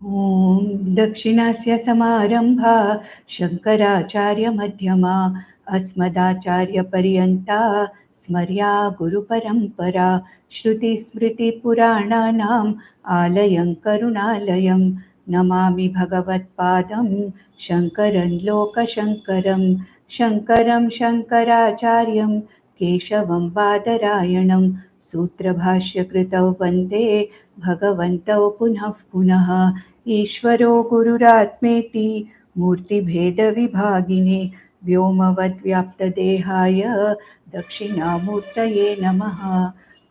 ॐ दक्षिणस्य समारम्भा शङ्कराचार्यमध्यमा अस्मदाचार्यपर्यन्ता स्मर्या गुरुपरम्परा श्रुतिस्मृतिपुराणानाम् आलयं करुणालयं नमामि भगवत्पादं शङ्करं लोकशङ्करं शङ्करं शङ्कराचार्यं केशवं बादरायणं सूत्रभाष्यकृतौ वन्दे भगवन्तौ पुनः पुनः ईश्वरो गुरुरात्मेति मूर्तिभेदविभागिने व्योमवद्व्याप्तदेहाय दक्षिणामूर्तये नमः।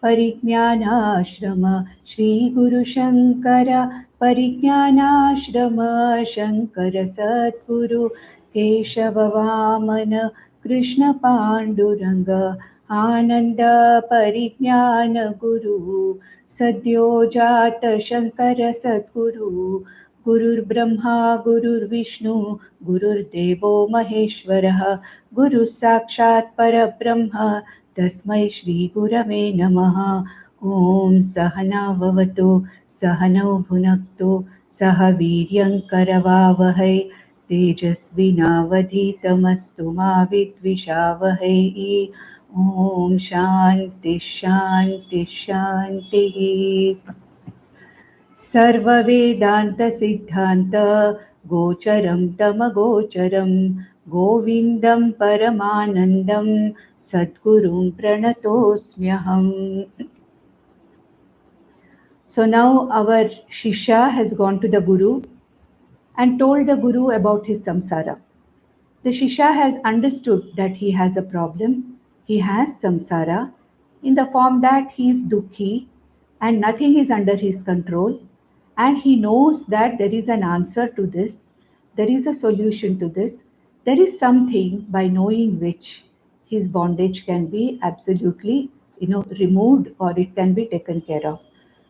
परिज्ञानाश्रम श्रीगुरुशङ्कर परिज्ञानाश्रम शङ्कर सद्गुरु केशववामन कृष्णपाण्डुरङ्ग आनन्द परिज्ञान गुरु सद्यो जात शङ्कर सद्गुरु गुरुर्ब्रह्मा गुरुर्विष्णु गुरुर्देवो महेश्वरः गुरुः साक्षात् परब्रह्म तस्मै श्रीगुरवे नमः। ॐ सहना भवतु सहनौ भुनक्तु सह वीर्यं करवावहै तेजस्विनावधीतमस्तु मा विद्विषावहै। ॐ शान्ति शान्ति शान्तिः। सर्ववेदान्तसिद्धान्त गोचरं तमगोचरं गोविन्दं परमानन्दं सद्गुरुं प्रणतोऽस्म्यहम्. So now our Shishya has gone to the Guru and told the Guru about his samsara. The Shishya has understood that he has a problem. He has samsara in the form that he is dukhi and nothing is under his control. And he knows that there is an answer to this. There is a solution to this. There is something by knowing which his bondage can be absolutely, removed, or it can be taken care of.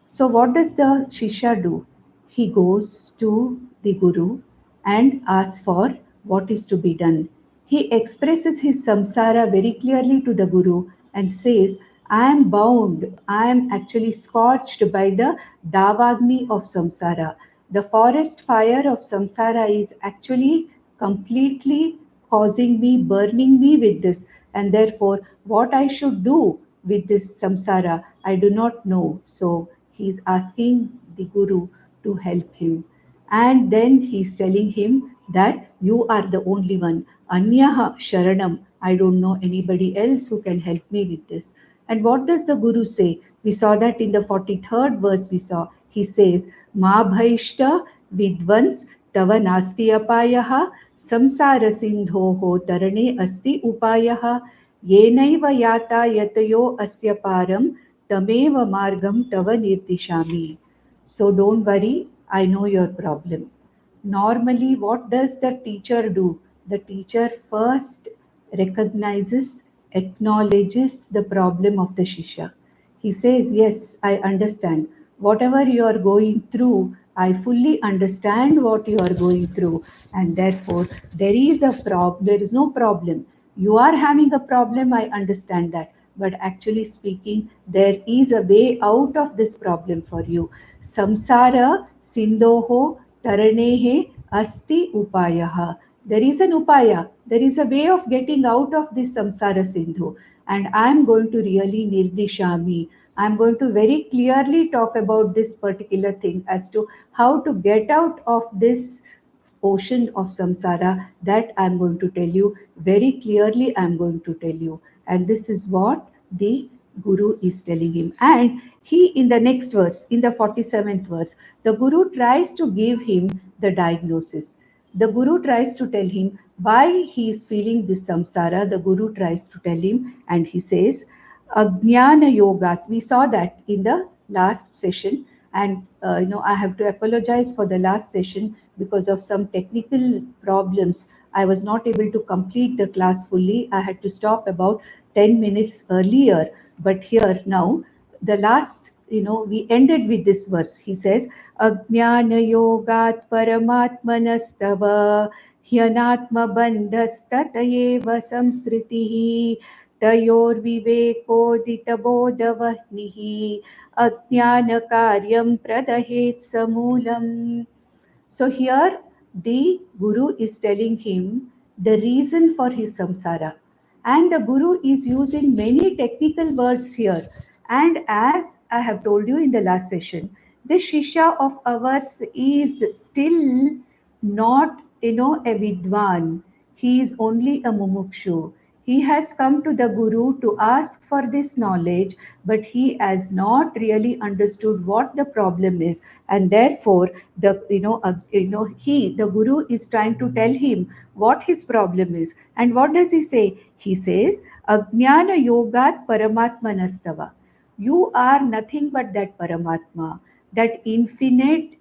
So what does the Shishya do? He goes to the Guru and asks for what is to be done. He expresses his samsara very clearly to the Guru and says, I am bound, I am actually scorched by the Davagni of samsara. The forest fire of samsara is actually completely causing me, burning me with this, and therefore, what I should do with this samsara, I do not know. So, he is asking the Guru to help him. And then he is telling him that you are the only one. Anyaha Sharanam. I don't know anybody else who can help me with this. And what does the Guru say? We saw that in the 43rd verse we saw. He says, Ma bhaishta vidvans tava nasti apayaha samsara sindhoho tarane asti upayaha yenaiva yata yatayo asya param tameva margam tava nirdishami. So don't worry, I know your problem. Normally, what does the teacher do? The teacher first recognizes, acknowledges the problem of the Shishya. He says, yes, I understand. Whatever you are going through, I fully understand what you are going through. And therefore, there is no problem. You are having a problem, I understand that. But actually speaking, there is a way out of this problem for you. Samsara Sindhoho Taranehe Asti Upayaha. There is an upaya, there is a way of getting out of this samsara sindhu. And I am going to really nirdishami. I am going to very clearly talk about this particular thing as to how to get out of this ocean of samsara. That I am going to tell you very clearly. I am going to tell you. And this is what the Guru is telling him. And he, in the next verse, in the 47th verse, the Guru tries to give him the diagnosis. The Guru tries to tell him why he is feeling this samsara. The Guru tries to tell him, and he says, Ajnana Yogat. We saw that in the last session, and I have to apologize for the last session because of some technical problems. I was not able to complete the class fully. I had to stop about 10 minutes earlier. But here now, the last, we ended with this verse. He says, Ajnana Yogat Paramatmanastava Hyanatma Bandhastatayeva Samsritihi तयोर्विवेकोदितबोधवह्निः अज्ञानकार्यं प्रदहेत् समूलम्. So here the Guru is telling him the reason for his samsara. And the Guru is using many technical words here. And as I have told you in the last session, this Shishya of ours is still not, a Vidwan. He is only a Mumukshu. He has come to the Guru to ask for this knowledge, but he has not really understood what the problem is, and therefore the Guru is trying to tell him what his problem is. And what does he say? He says, Ajnana yogat paramatmanastava. You are nothing but that Paramatma, that infinite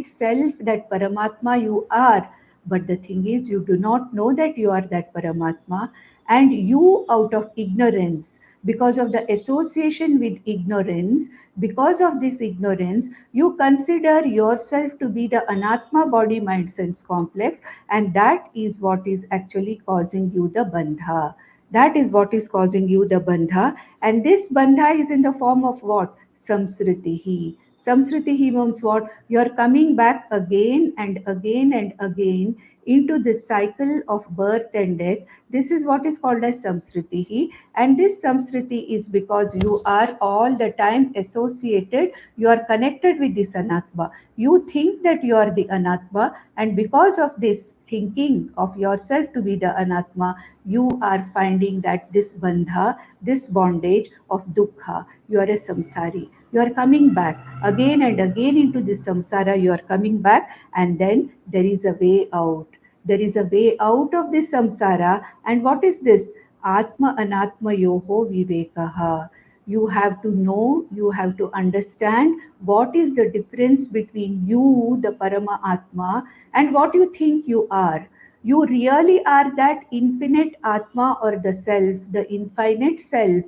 self, that Paramatma you are. But the thing is, you do not know that you are that Paramatma, and you, out of ignorance, because of the association with ignorance, because of this ignorance, you consider yourself to be the Anatma body mind sense complex, and that is what is actually causing you the bandha. That is what is causing you the bandha. And this bandha is in the form of what? Samsritihi. Samsritihi means what? You are coming back again and again and again into this cycle of birth and death. This is what is called as samsritihi. And this samsriti is because you are all the time associated, you are connected with this anatma. You think that you are the anatma, and because of this thinking of yourself to be the anatma, you are finding that this bandha, this bondage of dukkha, you are a samsari. You are coming back again and again into this samsara, you are coming back, and then there is a way out. There is a way out of this samsara. And what is this? Atma Anatma yoho vivekaha. You have to know, you have to understand what is the difference between you, the Parama Atma, and what you think you are. You really are that infinite Atma or the self, the infinite self,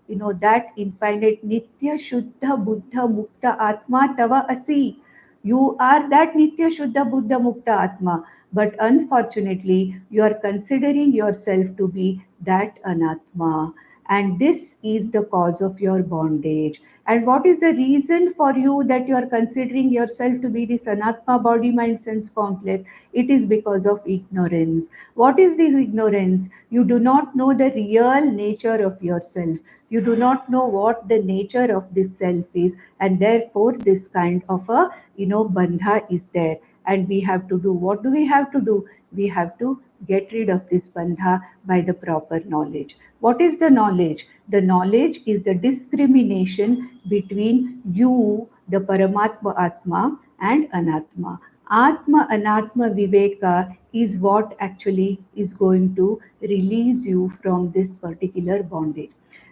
that infinite Nitya Shuddha Buddha Mukta Atma Tava Asi. You are that Nitya Shuddha Buddha Mukta Atma, but unfortunately, you are considering yourself to be that Anatma. And this is the cause of your bondage. And what is the reason for you that you are considering yourself to be this Anatma body mind sense complex? It is because of ignorance. What is this ignorance? You do not know the real nature of yourself. You do not know what the nature of this self is, and therefore this kind of a bandha is there. And we have to do, what do we have to do? We have to get rid of this bandha by the proper knowledge. What is the knowledge? The knowledge is the discrimination between you, the Paramatma Atma, and Anatma. Atma Anatma Viveka is what actually is going to release you from this particular bondage.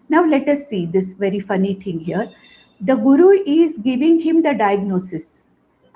Now let us see this very funny thing here. The Guru is giving him the diagnosis,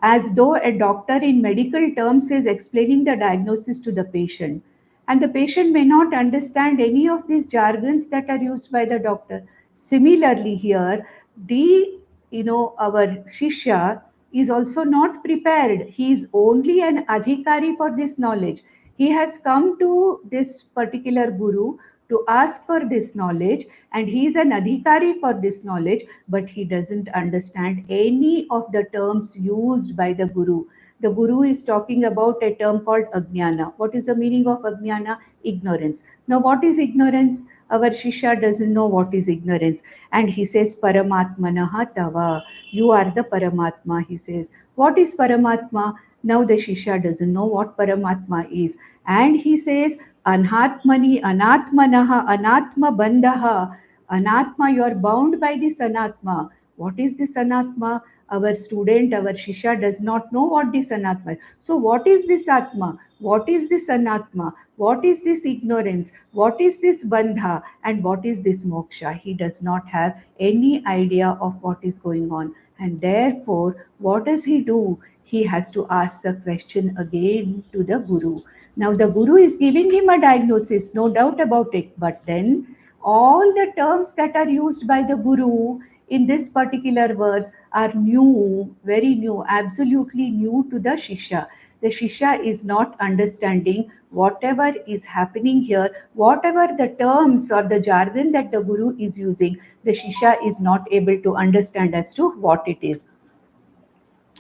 as though a doctor in medical terms is explaining the diagnosis to the patient. And the patient may not understand any of these jargons that are used by the doctor. Similarly, here, our Shishya is also not prepared. He is only an adhikari for this knowledge. He has come to this particular Guru to ask for this knowledge, and he is an adhikari for this knowledge, but he doesn't understand any of the terms used by the Guru. The Guru is talking about a term called Ajnana. What is the meaning of Ajnana? Ignorance. Now, what is ignorance? Our Shishya doesn't know what is ignorance. And he says, Paramatmanaha Tava. You are the Paramatma, he says. What is Paramatma? Now the Shishya doesn't know what Paramatma is. And he says, Anhatmani, Anatmanaha, Anatma Bandhaha. Anatma, you are bound by this Anatma. What is this Anatma? Our student, our Shishya does not know what this Anatma is. So, what is this Atma? What is this Anatma? What is this ignorance? What is this Bandha? And what is this Moksha? He does not have any idea of what is going on. And therefore, what does he do? He has to ask a question again to the Guru. Now, the Guru is giving him a diagnosis, no doubt about it. But then, all the terms that are used by the Guru in this particular verse are new, very new, absolutely new to the Shishya. The Shishya is not understanding whatever is happening here, whatever the terms or the jargon that the Guru is using, the Shishya is not able to understand as to what it is.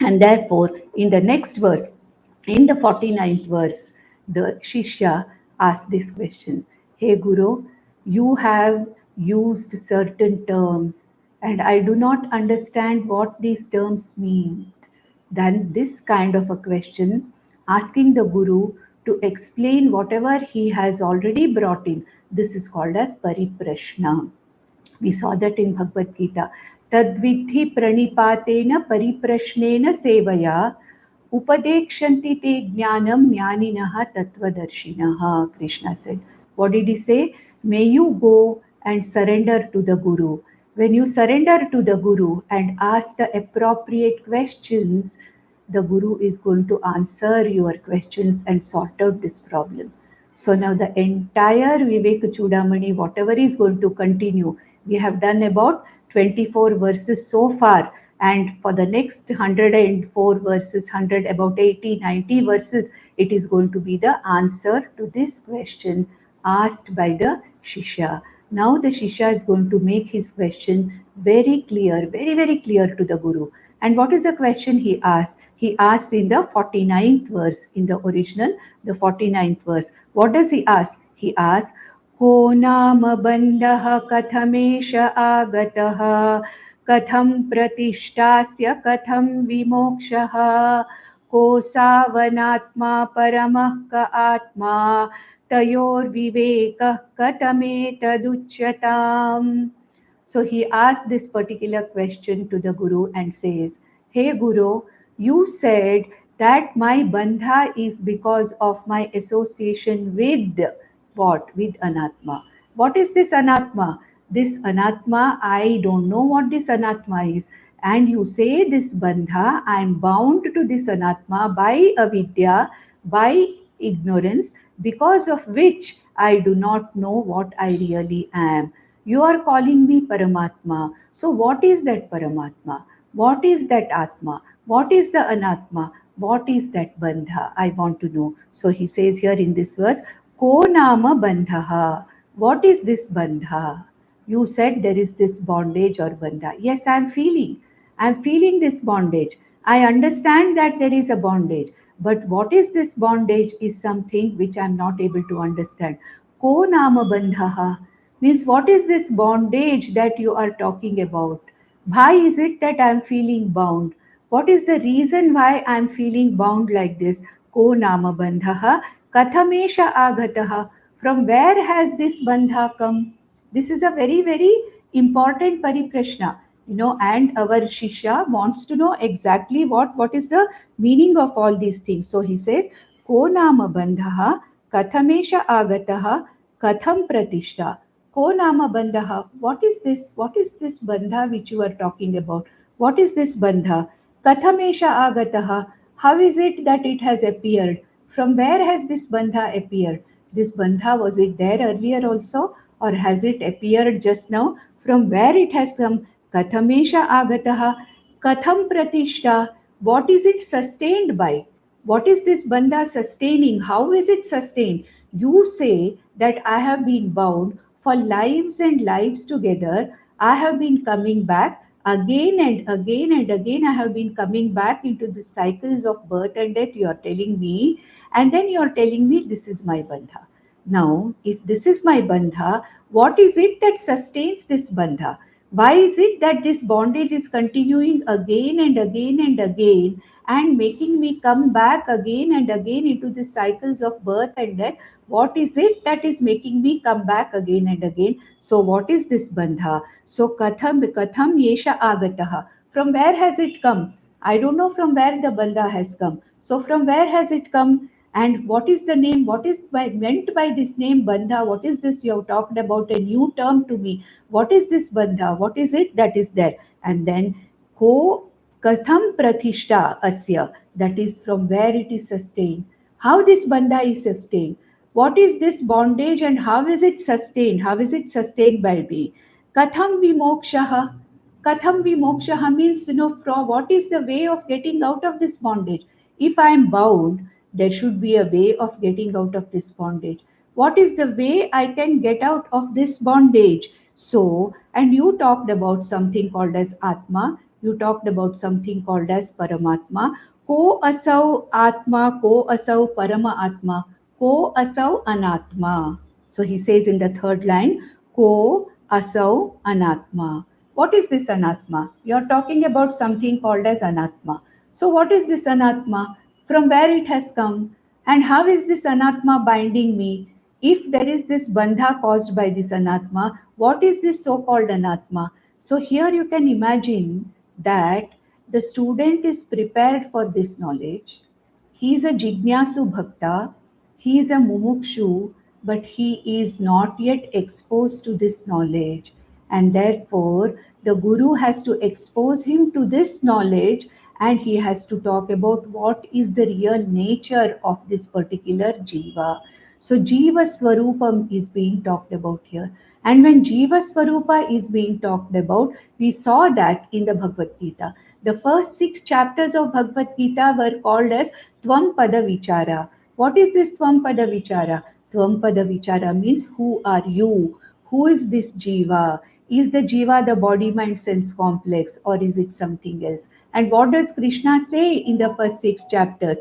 And therefore, in the next verse, in the 49th verse, the Shishya asks this question: Hey Guru, you have used certain terms, and I do not understand what these terms mean. Then, this kind of a question, asking the Guru to explain whatever he has already brought in, this is called as Pariprashna. We saw that in Bhagavad Gita. Tadvidhi pranipatena pariprashnena sevaya upadekshanti te jnanam jnaninaha tattvadarshinaha. Krishna said. What did he say? May you go and surrender to the Guru. When you surrender to the Guru and ask the appropriate questions, the Guru is going to answer your questions and sort out this problem. So now the entire Vivekachudamani, whatever is going to continue, we have done about 24 verses so far. And for the next 104 verses, 100, about 80, 90 verses, it is going to be the answer to this question asked by the Shishya. Now the Shishya is going to make his question very clear, very, very clear to the Guru. And what is the question he asks? He asks in the 49th verse, in the original, the 49th verse. What does he ask? He asks, को नाम बन्धः कथमेष आगतः कथं प्रतिष्ठास्य कथं विमोक्षः को सावनात्मा परमः क आत्मा तयोर्विवेकः कथमेतदुच्यताम्. So he asked this particular question to the Guru and says, Hey Guru, you said that my bandha is because of my association with what? With Anatma. What is this Anatma? This Anatma, I don't know what this Anatma is. And you say this bandha, I am bound to this Anatma by avidya, by ignorance, because of which I do not know what I really am. You are calling me Paramatma. So, what is that Paramatma? What is that Atma? What is the Anatma? What is that Bandha? I want to know. So, he says here in this verse, Ko Nama Bandhaha. What is this Bandha? You said there is this bondage or Bandha. Yes, I am feeling. I am feeling this bondage. I understand that there is a bondage. But what is this bondage is something which I am not able to understand. Ko Nama Bandhaha means what is this bondage that you are talking about? Why is it that I am feeling bound? What is the reason why I am feeling bound like this? Ko nama bandhaha kathamesha agataha. From where has this bandha come? This is a very, very important pariprashna. And our Shishya wants to know exactly what is the meaning of all these things. So he says, Ko nama bandhaha kathamesha agataha katham pratishta. Ko nama bandha. What is this? What is this bandha which you are talking about? What is this bandha? Kathamesha agataha. How is it that it has appeared? From where has this bandha appeared? This bandha, was it there earlier also? Or has it appeared just now? From where it has come? Kathamesha agataha. Katham pratishta. What is it sustained by? What is this bandha sustaining? How is it sustained? You say that I have been bound for lives and lives together. I have been coming back again and again and again. I have been coming back into the cycles of birth and death, you are telling me. And then you are telling me this is my bandha. Now, if this is my bandha, what is it that sustains this bandha? Why is it that this bondage is continuing again and again and again and making me come back again and again into the cycles of birth and death? What is it that is making me come back again and again? So what is this bandha? So katham yesha agataha. From where has it come? I don't know from where the bandha has come. So from where has it come? And what is the name? What is meant by this name bandha? What is this you have talked about? A new term to me. What is this bandha? What is it that is there? And then ko katham prathishta asya. That is from where it is sustained. How this bandha is sustained. What is this bondage and how is it sustained? How is it sustained by me? Katham vimokshaha. Katham vimokshaha means, from what is the way of getting out of this bondage? If I am bound, there should be a way of getting out of this bondage. What is the way I can get out of this bondage? So, and you talked about something called as Atma. You talked about something called as Paramatma. Ko asau Atma, ko asau Parama Atma, ko asau Anatma. So he says in the third line, Ko asau Anatma. What is this Anatma? You are talking about something called as Anatma. So what is this Anatma? From where it has come? And how is this Anatma binding me? If there is this bandha caused by this Anatma, what is this so-called Anatma? So here you can imagine that the student is prepared for this knowledge. He is a Jignasu Bhakta, he is a Mumukshu, but he is not yet exposed to this knowledge. And therefore, the Guru has to expose him to this knowledge, and he has to talk about what is the real nature of this particular Jiva. So, Jiva Swarupam is being talked about here. And when Jiva Swarupa is being talked about, we saw that in the Bhagavad Gita. The first 6 chapters of Bhagavad Gita were called as Tvam Pada Vichara. What is this Tvam Pada Vichara? Tvam Pada Vichara means who are you? Who is this Jiva? Is the Jiva the body, mind, sense complex, or is it something else? And what does Krishna say in the first 6 chapters?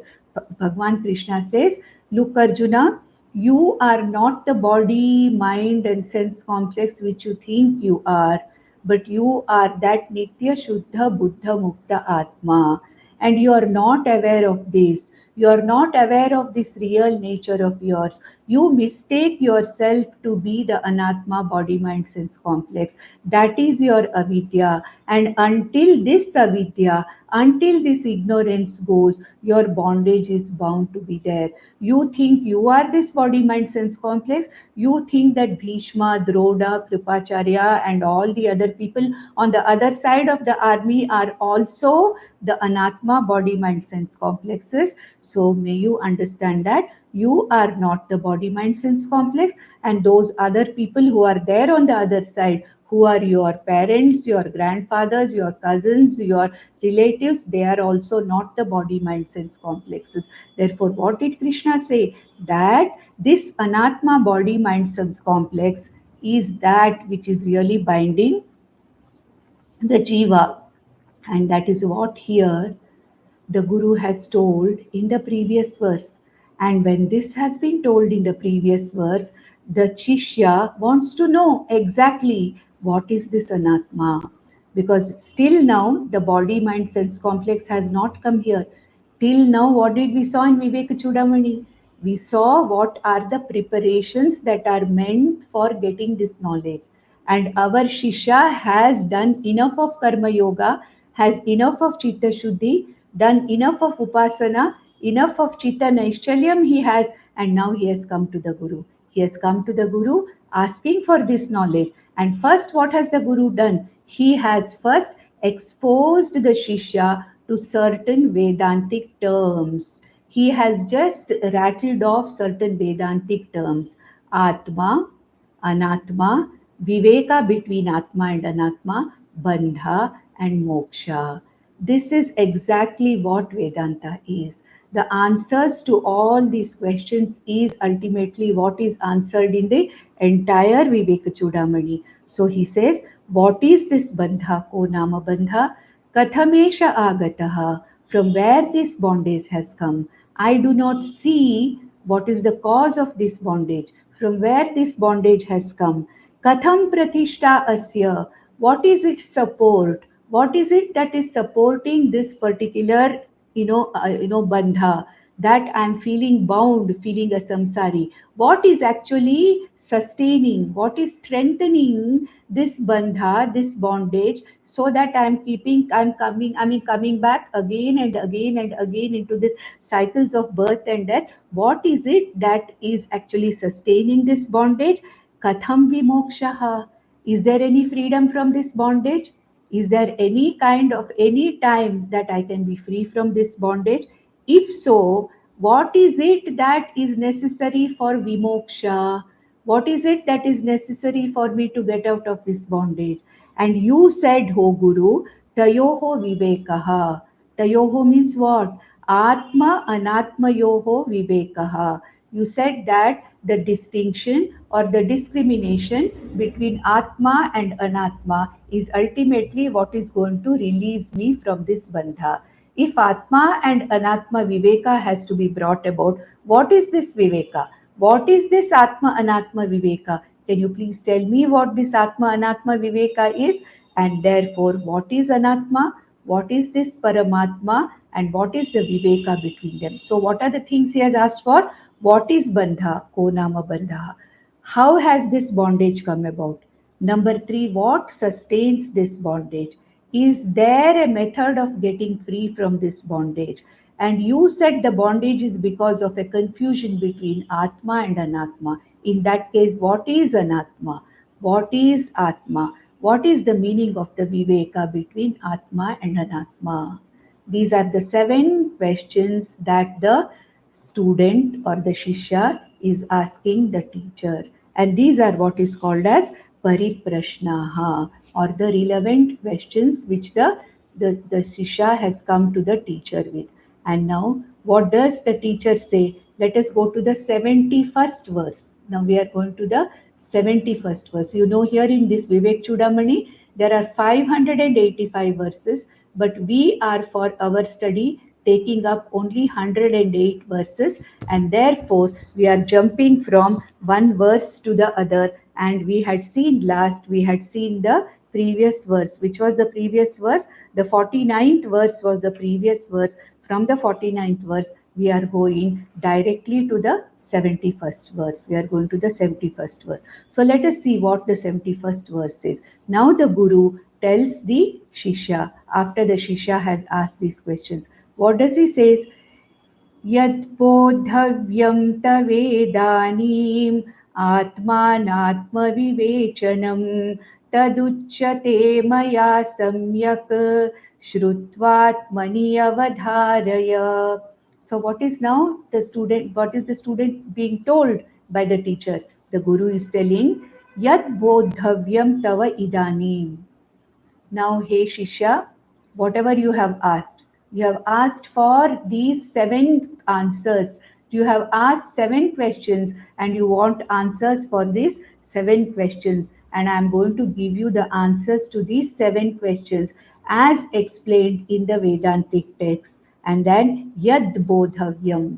Bhagwan Krishna says, look Arjuna, you are not the body, mind, and sense complex which you think you are, but you are that Nitya Shuddha Buddha Mukta Atma. And you are not aware of this. You are not aware of this real nature of yours. You mistake yourself to be the Anatma body, mind, sense complex. That is your avidya. And until this avidya, until this ignorance goes, your bondage is bound to be there. You think you are this body, mind, sense complex. You think that Bhishma, Droda, Kripacharya, and all the other people on the other side of the army are also the Anatma body, mind, sense complexes. So may you understand that you are not the body, mind, sense complex, and those other people who are there on the other side, who are your parents, your grandfathers, your cousins, your relatives, they are also not the body, mind, sense complexes. Therefore, what did Krishna say? That this Anatma body, mind, sense complex is that which is really binding the Jiva. And that is what here the Guru has told in the previous verse. And when this has been told in the previous verse, the Shishya wants to know exactly what is this Anatma. Because still now the body, mind, sense complex has not come here. Till now, what did we saw in Vivekachudamani? We saw what are the preparations that are meant for getting this knowledge. And our Shisha has done enough of Karma Yoga, has enough of Chitta Shuddhi, done enough of Upasana, enough of Chitta Naishchalyam he has, and now he has come to the Guru. He has come to the Guru asking for this knowledge. And first, what has the Guru done? He has first exposed the Shishya to certain Vedantic terms. He has just rattled off certain Vedantic terms. Atma, Anatma, Viveka between Atma and Anatma, Bandha and Moksha. This is exactly what Vedanta is. The answers to all these questions is ultimately what is answered in the entire Vivekachudamani. So he says, what is this Bandha? Ko Nama Bandha? Kathamesha Agataha? From where this bondage has come? I do not see what is the cause of this bondage, from where this bondage has come. Katham Pratishta Asya? What is its support? What is it that is supporting this particular bandha, that I'm feeling bound, feeling a samsari? What is actually sustaining, what is strengthening this bandha, this bondage, so that I'm coming back again and again and again into this cycles of birth and death? What is it that is actually sustaining this bondage? Katham vimokshaha? Is there any freedom from this bondage? Is there any kind of any time that I can be free from this bondage? If so, what is it that is necessary for vimoksha? What is it that is necessary for me to get out of this bondage? And you said, Ho Guru, Tayoho Vivekaha. Tayoho means what? Atma Anatma Yoho Vivekaha. You said that the distinction or the discrimination between Atma and Anatma is ultimately what is going to release me from this bandha. If Atma and Anatma Viveka has to be brought about, what is this Viveka? What is this Atma Anatma Viveka? Can you please tell me what this Atma Anatma Viveka is? And therefore, what is Anatma? What is this Paramatma? And what is the Viveka between them? So, what are the things he has asked for? What is Bandha? Ko Nama Bandha. How has this bondage come about? Number three, what sustains this bondage? Is there a method of getting free from this bondage? And you said the bondage is because of a confusion between Atma and Anatma. In that case, what is Anatma? What is Atma? What is the meaning of the Viveka between Atma and Anatma? These are the 7 questions that the student or the Shishya is asking the teacher. And these are what is called as Pariprashnaha, or the relevant questions which the Shishya has come to the teacher with. And now, what does the teacher say? Let us go to the 71st verse. Now we are going to the 71st verse. You know, here in this Vivekachudamani, there are 585 verses, but we are for our study taking up only 108 verses, and therefore we are jumping from one verse to the other. And we had seen the previous verse. Which was the previous verse? The 49th verse was the previous verse. From the 49th verse, we are going directly to the 71st verse. We are going to the 71st verse. So let us see what the 71st verse says. Now the Guru tells the Shishya, after the Shishya has asked these questions, what does he say? Yad bodhavyam tavedanim atmanatma vivechanam taduchyate maya samyak shrutvatmani avadharaya. So what is the student being told by the teacher? The Guru is telling, Yad bodhavyam tava idanim. Now, hey Shishya, whatever you have asked for these 7 answers. You have asked 7 questions and you want answers for these 7 questions. And I am going to give you the answers to these 7 questions as explained in the Vedantic text. And then, Yad Bodhavyam.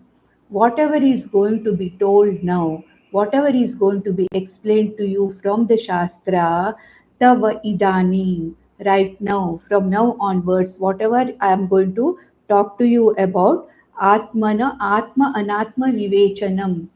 Whatever is going to be told now, whatever is going to be explained to you from the Shastra, Tava Idani, right now, from now onwards, whatever I am going to talk to you about, Atma Anatma Vivechanam.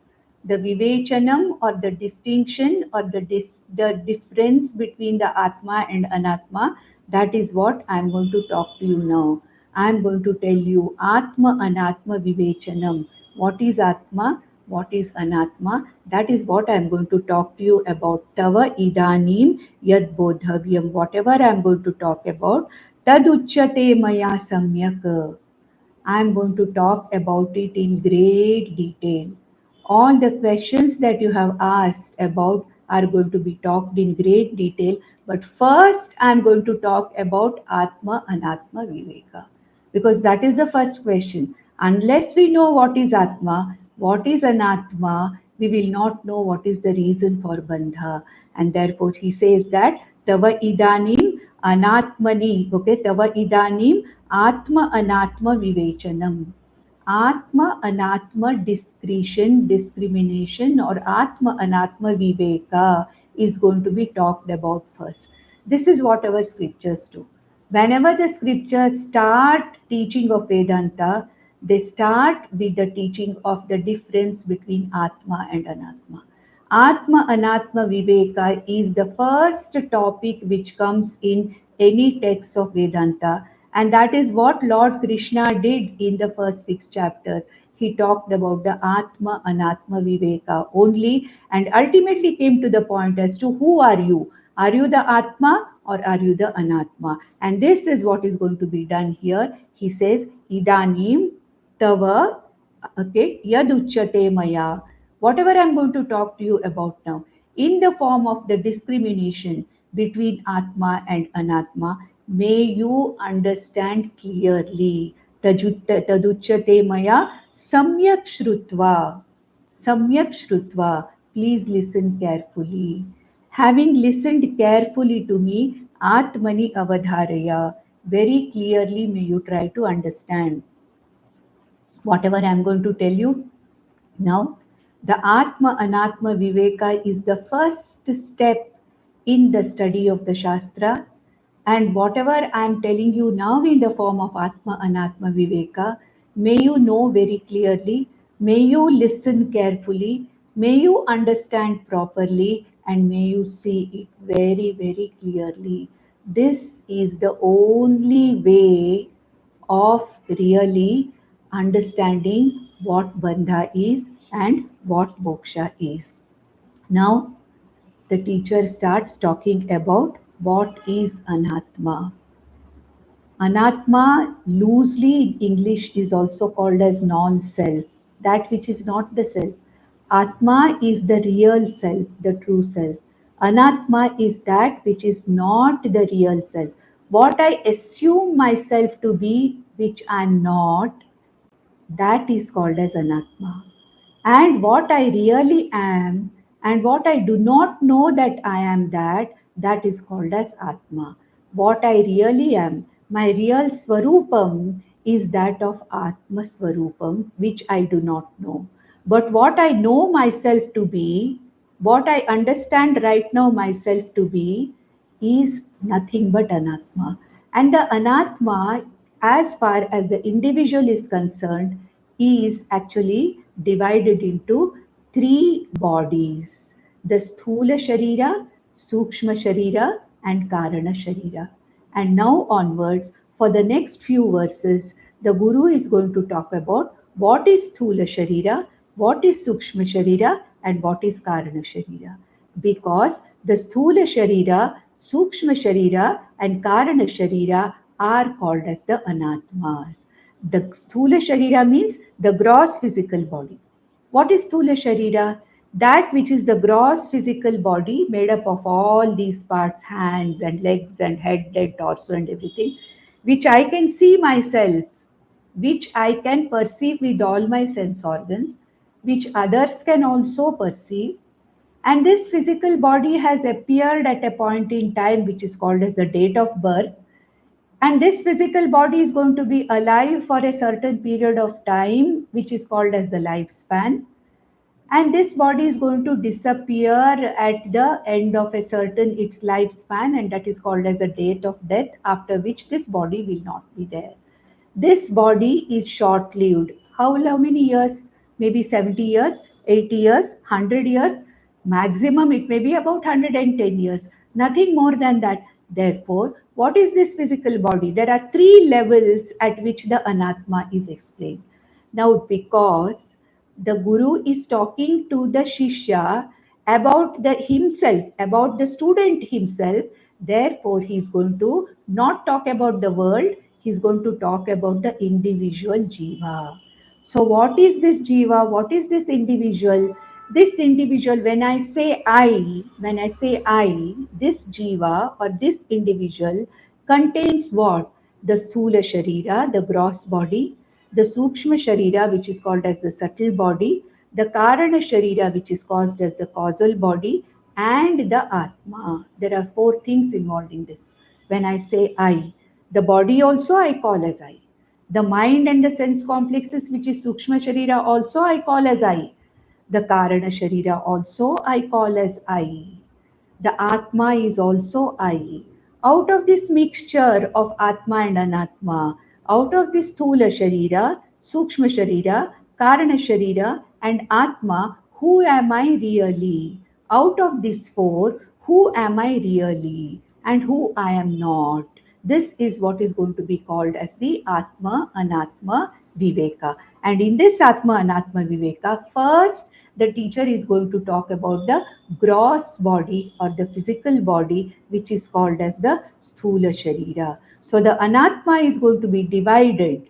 The Vivechanam, or the distinction, or the difference between the Atma and Anatma, that is what I am going to talk to you now. I am going to tell you Atma Anatma Vivechanam. What is Atma? What is Anatma? That is what I am going to talk to you about. Tava idanim yad bodhavyam. Whatever I am going to talk about, tad uchyate maya samyak. I am going to talk about it in great detail. All the questions that you have asked about are going to be talked in great detail. But first, I am going to talk about Atma Anatma Viveka, because that is the first question. Unless we know what is Atma, what is Anatma, we will not know what is the reason for Bandha. And therefore, he says that Tava Idanim Anatmani, okay, Tava Idanim Atma Anatma Vivechanam. Atma Anatma discrimination, or Atma Anatma Viveka is going to be talked about first. This is what our scriptures do. Whenever the scriptures start teaching of Vedanta, they start with the teaching of the difference between Atma and Anatma. Atma Anatma Viveka is the first topic which comes in any text of Vedanta, and that is what Lord Krishna did in the first 6 chapters. He talked about the Atma Anatma Viveka only, and ultimately came to the point as to who are you? Are you the Atma or are you the Anatma? And this is what is going to be done here. He says, Idanim Tava, okay, Yaduchyate Maya. Whatever I am going to talk to you about now, in the form of the discrimination between Atma and Anatma, may you understand clearly. Taduchyate Maya Samyak Shrutva. Samyak Shrutva, please listen carefully. Having listened carefully to me, Atmani Avadharaya, very clearly may you try to understand whatever I am going to tell you now. The Atma Anatma Viveka is the first step in the study of the Shastra, and whatever I am telling you now in the form of Atma Anatma Viveka, may you know very clearly, may you listen carefully, may you understand properly, and may you see it very, very clearly. This is the only way of really understanding what bandha is and what moksha is. Now, the teacher starts talking about what is anatma. Anatma, loosely in English, is also called as non-self, that which is not the self. Atma is the real self, the true self. Anatma is that which is not the real self. What I assume myself to be, which I am not, that is called as anatma. And what I really am and what I do not know that I am, that is called as atma. What I really am, my real swarupam, is that of atma swarupam, which I do not know. But what I know myself to be, what I understand right now myself to be, is nothing but anatma. And the anatma, as far as the individual is concerned, is actually divided into three bodies: the Sthula Sharira, Sukshma Sharira, and Karana Sharira. And now onwards, for the next few verses, the Guru is going to talk about what is Sthula Sharira, what is Sukshma Sharira, and what is Karana Sharira. Because the Sthula Sharira, Sukshma Sharira, and Karana Sharira are called as the Anatmas. The Sthula Sharira means the gross physical body. What is Sthula Sharira? That which is the gross physical body made up of all these parts, hands and legs and head and torso and everything, which I can see myself, which I can perceive with all my sense organs, which others can also perceive. And this physical body has appeared at a point in time which is called as the date of birth. And this physical body is going to be alive for a certain period of time, which is called as the lifespan. And this body is going to disappear at the end of a certain its lifespan, and that is called as a date of death, after which this body will not be there. This body is short lived. How many years? Maybe 70 years, 80 years, 100 years. Maximum it may be about 110 years. Nothing more than that. Therefore, what is this physical body? There are three levels at which the anatma is explained. Now, because the Guru is talking to the Shishya about the himself, about the student himself, therefore he is going to not talk about the world, he is going to talk about the individual jiva. So what is this jiva? What is this individual? This individual, when I say I, this jiva or this individual contains what? The sthula sharira, the gross body, the sukshma sharira, which is called as the subtle body, the karana sharira, which is caused as the causal body, and the atma. There are four things involved in this. When I say I, the body also I call as I. The mind and the sense complexes, which is Sukshma Sharira, also I call as I. The Karana Sharira also I call as I. The Atma is also I. Out of this mixture of Atma and Anatma, out of this Sthula Sharira, Sukshma Sharira, Karana Sharira, and Atma, who am I really? Out of these four, who am I really? And who I am not? This is what is going to be called as the Atma Anatma Viveka. And in this Atma Anatma Viveka, first the teacher is going to talk about the gross body or the physical body, which is called as the Sthula Sharira. So the Anatma is going to be divided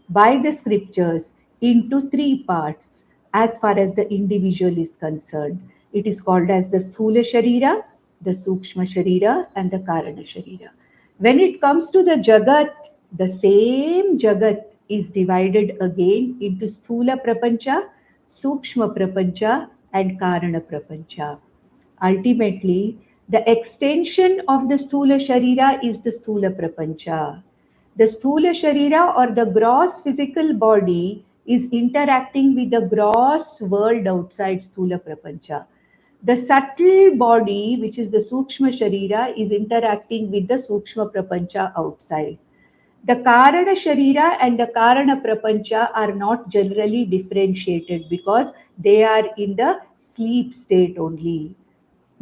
by the scriptures into three parts as far as the individual is concerned. It is called as the Sthula Sharira, the Sukshma Sharira, and the Karana Sharira. When it comes to the Jagat, the same Jagat is divided again into Sthula Prapancha, Sukshma Prapancha and Karana Prapancha. Ultimately, the extension of the Sthula Sharira is the Sthula Prapancha. The Sthula Sharira or the gross physical body is interacting with the gross world outside Sthula Prapancha. The subtle body, which is the Sukshma Sharira, is interacting with the Sukshma Prapancha outside. The Karana Sharira and the Karana Prapancha are not generally differentiated because they are in the sleep state only.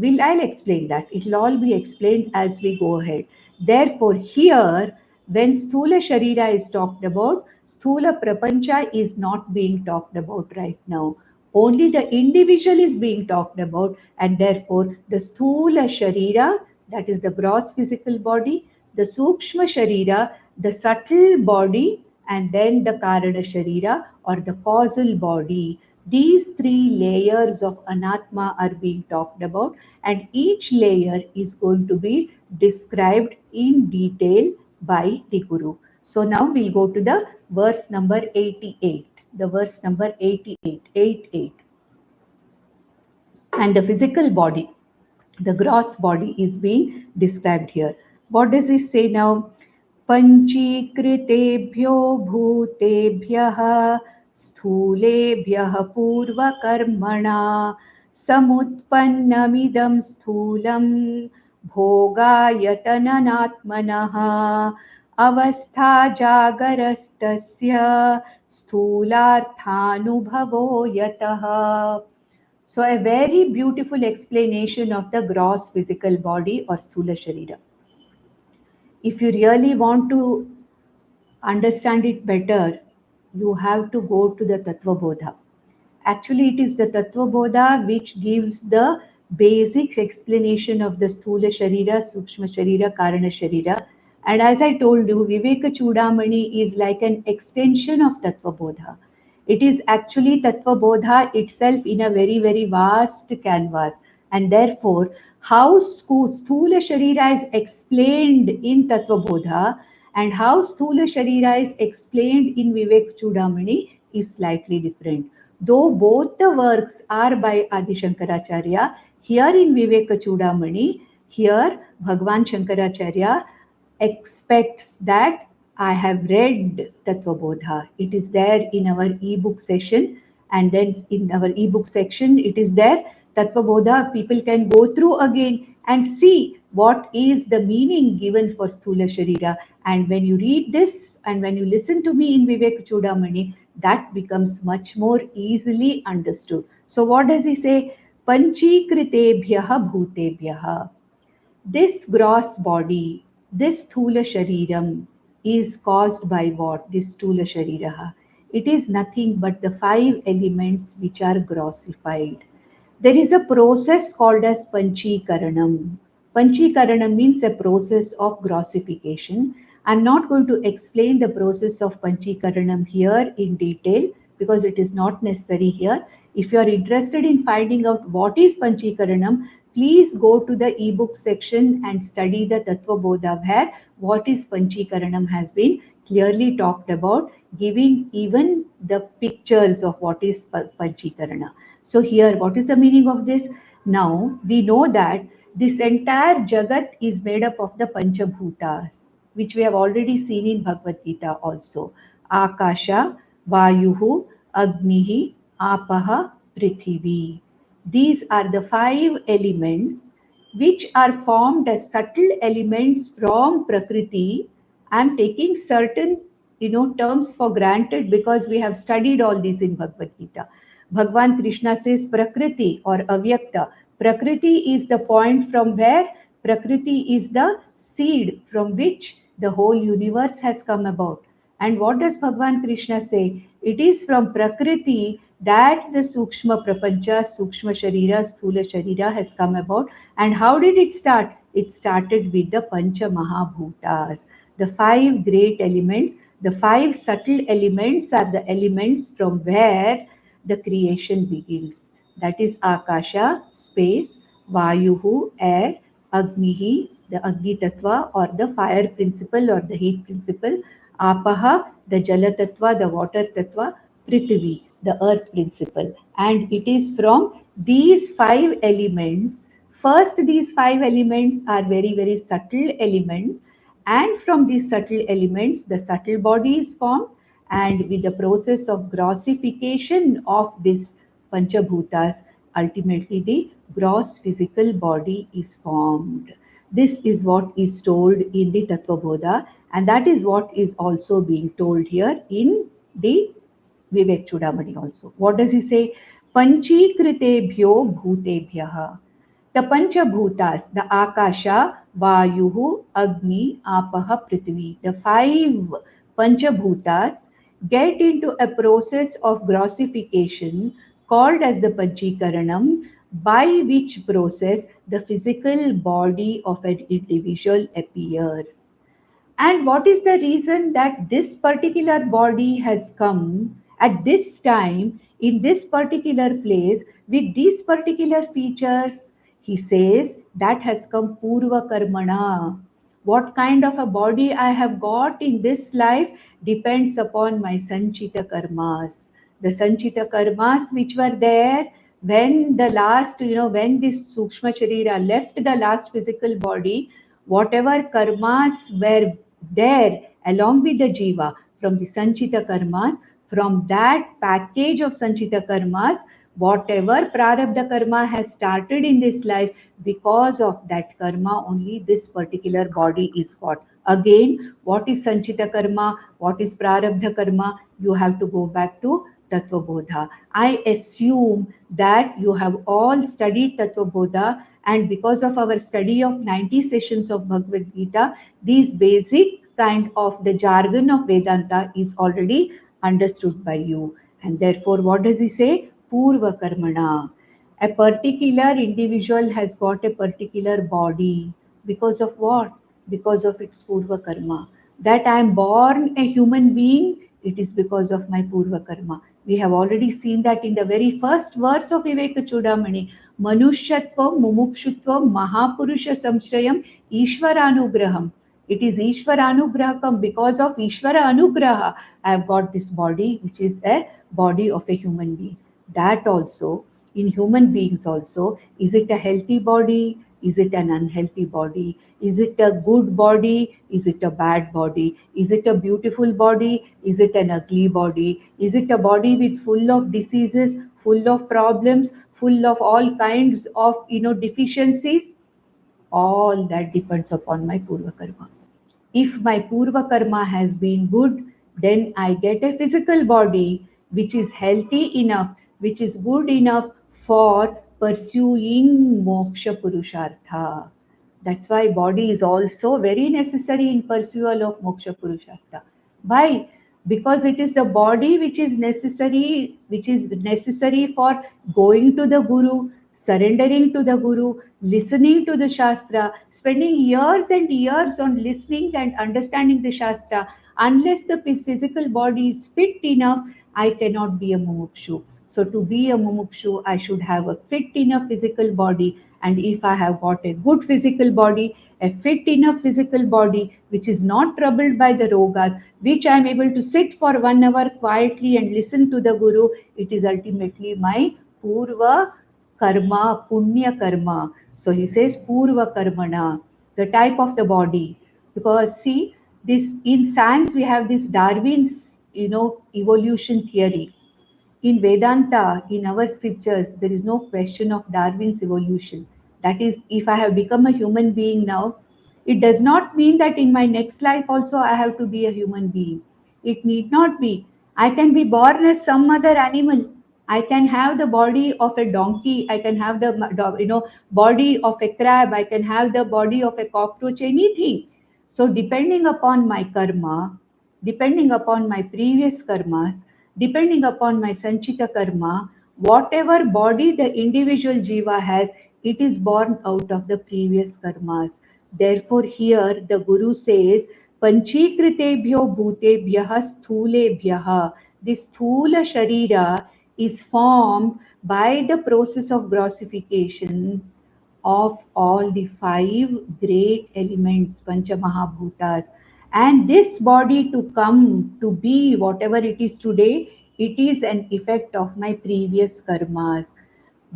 I'll explain that. It will all be explained as we go ahead. Therefore, here, when Sthula Sharira is talked about, Sthula Prapancha is not being talked about right now. Only the individual is being talked about, and therefore, the Sthula Sharira, that is the gross physical body, the Sukshma Sharira, the subtle body, and then the Karana Sharira or the causal body. These three layers of Anatma are being talked about, and each layer is going to be described in detail by the Guru. So now we'll go to the verse number 88. The verse number 88, 88. And the physical body, the gross body is being described here. What does it say now? Panchikritebhyo bhutebhyah स्थूलेभ्यः पूर्वकर्मणा समुत्पन्नमिदं स्थूलं भोगायतननात्मनः अवस्था जागरस्तस्य स्थूलार्थानुभवो यतः. So a very beautiful explanation of the gross physical body or Sthula Sharira. If you really want to understand it better, you have to go to the Tattva Bodha. Actually, it is the Tattva Bodha which gives the basic explanation of the Sthula Sharira, Sukshma Sharira, Karana Sharira. And as I told you, Vivekachudamani is like an extension of Tattva Bodha. It is actually Tattva Bodha itself in a very, very vast canvas. And therefore, how Sthula Sharira is explained in Tattva Bodha and how Sthula Sharira is explained in Vivekachudamani is slightly different. Though both the works are by Adi Shankaracharya, here in Vivekachudamani, here Bhagwan Shankaracharya expects that I have read Tattva Bodha. It is there in our ebook session, and then in our ebook section, it is there. Tattva Bodha, people can go through again and see what is the meaning given for Sthula Sharira. And when you read this and when you listen to me in Vivekachudamani, that becomes much more easily understood. So what does he say? Panchi Kritebhyaha Bhutebhyaha. This gross body, this Sthula Shariram is caused by what? This Sthula Shariraha. It is nothing but the 5 elements which are grossified. There is a process called as Panchi Karanam. Panchi Karanam means a process of grossification. I'm not going to explain the process of Panchi Karanam here in detail because it is not necessary here. If you are interested in finding out what is Panchi Karanam, please go to the ebook section and study the Tattva Bodha where what is Panchi Karanam has been clearly talked about, giving even the pictures of what is Panchi Karana. So here, what is the meaning of this? Now, we know that this entire Jagat is made up of the Panchabhutas, which we have already seen in Bhagavad Gita also. Akasha, Vayuhu, Agnihi, Apaha, Prithivi. These are the 5 elements which are formed as subtle elements from Prakriti. I am taking certain terms for granted because we have studied all these in Bhagavad Gita. Bhagwan Krishna says Prakriti or Avyakta. Prakriti is the point from where Prakriti is the seed from which the whole universe has come about. And what does Bhagwan Krishna say? It is from Prakriti that the Sukshma Prapancha, Sukshma Sharira, Sthula Sharira has come about. And how did it start? It started with the Pancha Mahabhutas. The 5 great elements, the 5 subtle elements are the elements from where the creation begins. That is Akasha, space, Vayuhu, air, Agnihi, the Agni Tattva or the fire principle or the heat principle, Apaha, the Jala Tattva, the water Tattva, Prithvi, the earth principle. And it is from these five elements. First, these five elements are very, very subtle elements. And from these subtle elements, the subtle body is formed. And with the process of grossification of this Panchabhutas, ultimately the gross physical body is formed. This is what is told in the Tattvabodha, and that is what is also being told here in the Vivekachudamani also. What does he say? Panchikritebhyo bhutebhyah. The Panchabhutas, the Akasha, Vayuhu, Agni, Apaha, Prithvi, the five Panchabhutas get into a process of grossification called as the Panchi Karanam, by which process the physical body of an individual appears. And what is the reason that this particular body has come at this time, in this particular place, with these particular features? He says that has come Purva Karmana. What kind of a body I have got in this life depends upon my Sanchita Karmas. The Sanchita Karmas which were there when the last, when this Sukshmashira left the last physical body, whatever karmas were there along with the jiva from the Sanchita karmas, from that package of Sanchita karmas, whatever prarabdha karma has started in this life, because of that karma, only this particular body is got. Again, what is Sanchita karma? What is prarabdha karma? You have to go back to Tattvabodha. I assume that you have all studied Tattvabodha, and because of our study of 90 sessions of Bhagavad Gita, these basic kind of the jargon of Vedanta is already understood by you. And therefore, what does he say? Purva Karmana. A particular individual has got a particular body. Because of what? Because of its Purva Karma. That I am born a human being, it is because of my Purva Karma. We have already seen that in the very first verse of Vivekachudamani. Manushyatvam, Mumukshutvam, Mahapurusha Samshrayam, Ishvaranugraham. It is Ishvaranugraham. Because of Ishvara Anugraha, I have got this body, which is a body of a human being. That also, in human beings also, is it a healthy body? Is it an unhealthy body? Is it a good body? Is it a bad body? Is it a beautiful body? Is it an ugly body? Is it a body with full of diseases, full of problems, full of all kinds of deficiencies? All that depends upon my Purva Karma. If my Purva Karma has been good, then I get a physical body which is healthy enough, which is good enough for pursuing Moksha Purushartha. That's why body is also very necessary in pursuit of Moksha Purushartha. Why? Because it is the body which is necessary for going to the Guru, surrendering to the Guru, listening to the Shastra, spending years and years on listening and understanding the Shastra. Unless the physical body is fit enough, I cannot be a mumukshu. So to be a mumukshu, I should have a fit enough physical body. And if I have got a good physical body, a fit enough physical body, which is not troubled by the rogas, which I am able to sit for 1 hour quietly and listen to the Guru, it is ultimately my Purva Karma, Punya Karma. So he says Purva Karmana, the type of the body. Because see, this in science we have this Darwin's, evolution theory. In Vedanta, in our scriptures, there is no question of Darwin's evolution. That is, if I have become a human being now, it does not mean that in my next life also I have to be a human being. It need not be. I can be born as some other animal. I can have the body of a donkey. I can have the body of a crab. I can have the body of a cockroach. Anything. So depending upon my karma, depending upon my previous karmas, depending upon my Sanchita karma, whatever body the individual jiva has, it is born out of the previous karmas. Therefore, here the Guru says, Panchikritebhyo bhutebhyah sthulebhyah. This sthula sharira is formed by the process of grossification of all the five great elements, Pancha Mahabhutas. And this body to come to be whatever it is today, It is an effect of my previous karmas.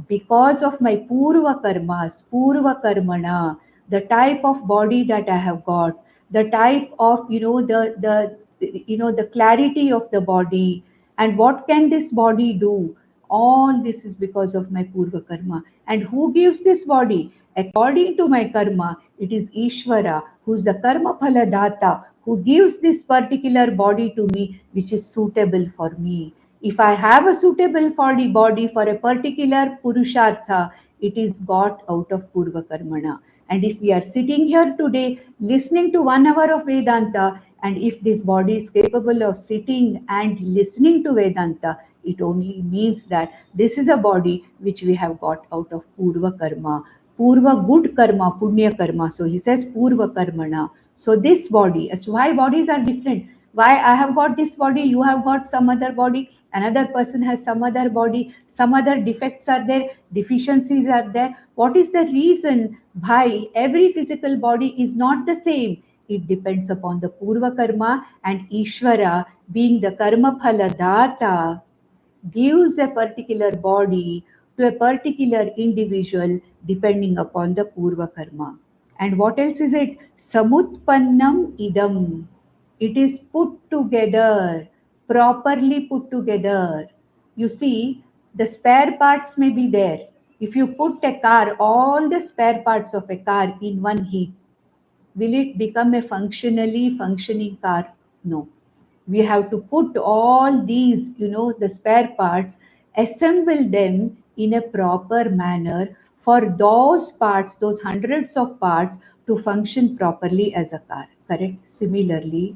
Because of my purva karmas, purva karmana, the type of body that I have got, the type of, the clarity of the body, and what can this body do? All this is because of my purva karma. And who gives this body? According to my karma, it is Ishvara, who is the karma phala data, who gives this particular body to me, which is suitable for me. If I have a suitable body for a particular purushartha, it is got out of purva karmana. And if we are sitting here today listening to 1 hour of Vedanta, and if this body is capable of sitting and listening to Vedanta, it only means that this is a body which we have got out of purva karma, purva good karma, punya karma. So he says purva karmana. So this body, as to why bodies are different, why I have got this body, you have got some other body, another person has some other body, some other defects are there, deficiencies are there. What is the reason why every physical body is not the same? It depends upon the purva karma, and Ishvara, being the karma phala data, gives a particular body to a particular individual depending upon the purva karma. And what else is it? Samutpannam idam. It is put together, properly put together. You see, the spare parts may be there. If you put a car, all the spare parts of a car in one heap, will it become a functionally functioning car? No. We have to put all these, the spare parts, assemble them in a proper manner for those parts, those hundreds of parts, to function properly as a car. Correct? Similarly,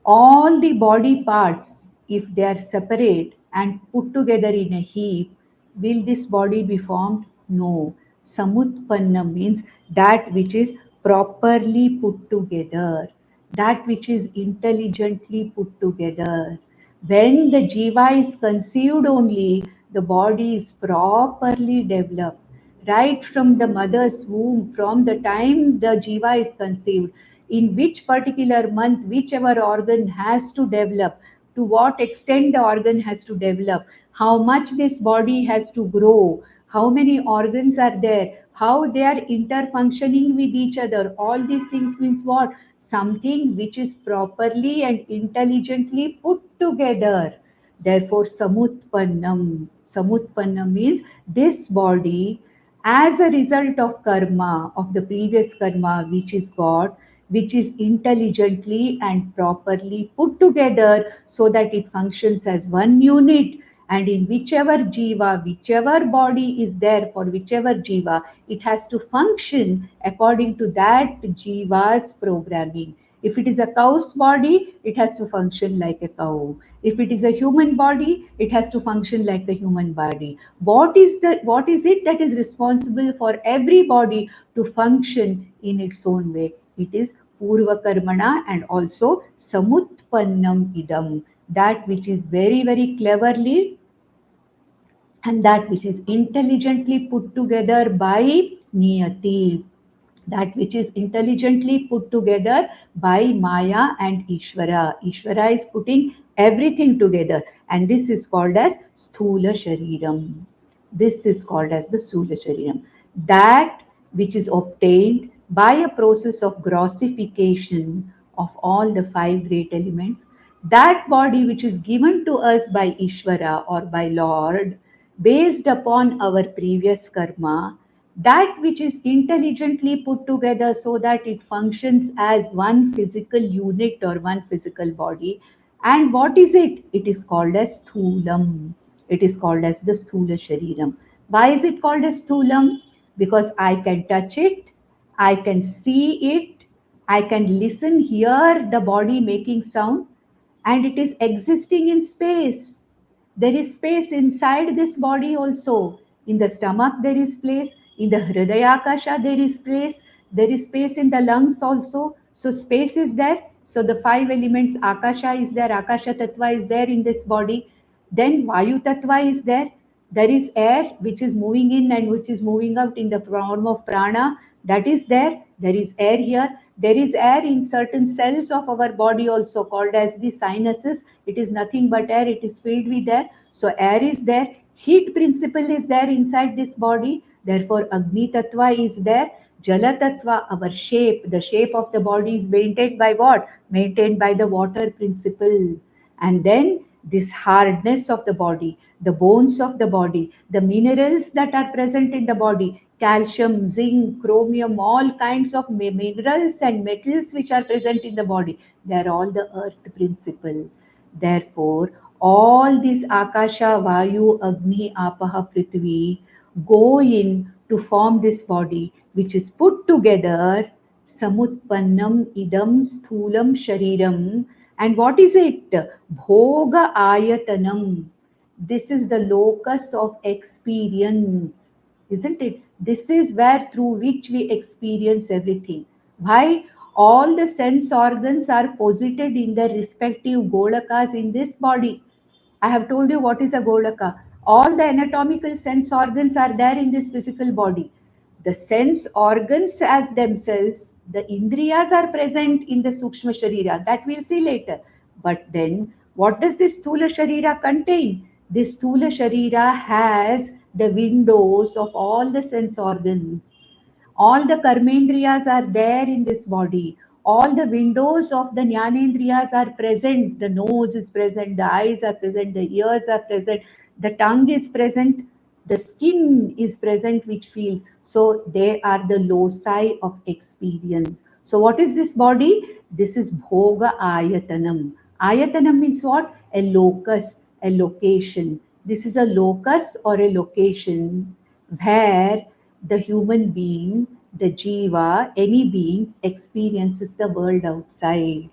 all the body parts, if they are separate and put together in a heap, will this body be formed? No. Samutpanna means that which is properly put together, that which is intelligently put together. When the jiva is conceived only, the body is properly developed. Right from the mother's womb, from the time the jiva is conceived, in which particular month, whichever organ has to develop, to what extent the organ has to develop, how much this body has to grow, how many organs are there, how they are interfunctioning with each other. All these things means what? Something which is properly and intelligently put together. Therefore, samutpannam. Samutpannam means this body, as a result of karma, of the previous karma which is got, which is intelligently and properly put together so that it functions as one unit. And in whichever jiva, whichever body is there for whichever jiva, it has to function according to that jiva's programming. If it is a cow's body, it has to function like a cow. If it is a human body, it has to function like a human body. What is it that is responsible for every body to function in its own way? It is purva karmana and also samutpannam idam, that which is very, very cleverly and that which is intelligently put together by niyati, that which is intelligently put together by Maya and Ishvara. Ishvara is putting everything together, and this is called as Sthula Shariram. This is called as the Sthula Shariram. That which is obtained by a process of grossification of all the five great elements, that body which is given to us by Ishvara or by Lord, based upon our previous karma, that which is intelligently put together so that it functions as one physical unit or one physical body. And what is it? It is called as sthulam. It is called as the sthula shariram. Why is it called as sthulam? Because I can touch it, I can see it, I can listen, hear the body making sound, and it is existing in space. There is space inside this body also. In the stomach, there is place. In the Hridayakasha, there is place. There is space in the lungs also. So, space is there. So, the five elements, Akasha is there, Akasha Tattva is there in this body. Then, Vayu Tattva is there. There is air which is moving in and which is moving out in the form of prana. That is there. There is air here. There is air in certain cells of our body also called as the sinuses. It is nothing but air. It is filled with air. So air is there. Heat principle is there inside this body. Therefore, Agni Tattva is there. Jala Tattva, our shape, the shape of the body is maintained by what? Maintained by the water principle. And then this hardness of the body, the bones of the body, the minerals that are present in the body, calcium, zinc, chromium, all kinds of minerals and metals which are present in the body, they are all the earth principle. Therefore, all these Akasha, Vayu, Agni, Apaha, Prithvi go in to form this body, which is put together, Samutpannam Idam Sthulam Shariram. And what is it? Bhoga Ayatanam. This is the locus of experience, isn't it? This is where through which we experience everything. Why? All the sense organs are posited in their respective golakas in this body. I have told you what is a golaka. All the anatomical sense organs are there in this physical body. The sense organs as themselves, the indriyas are present in the Sukshma Sharira. That we'll see later. But then, what does this Sthula Sharira contain? This Sthula Sharira has the windows of all the sense organs. All the karmendriyas are there in this body. All the windows of the jnanendriyas are present. The nose is present, the eyes are present, the ears are present, the tongue is present, the skin is present, which feels. So they are the loci of experience. So what is this body? This is bhoga ayatanam. Ayatanam means what? A locus, a location. This is a locus or a location where the human being, the jiva, any being experiences the world outside.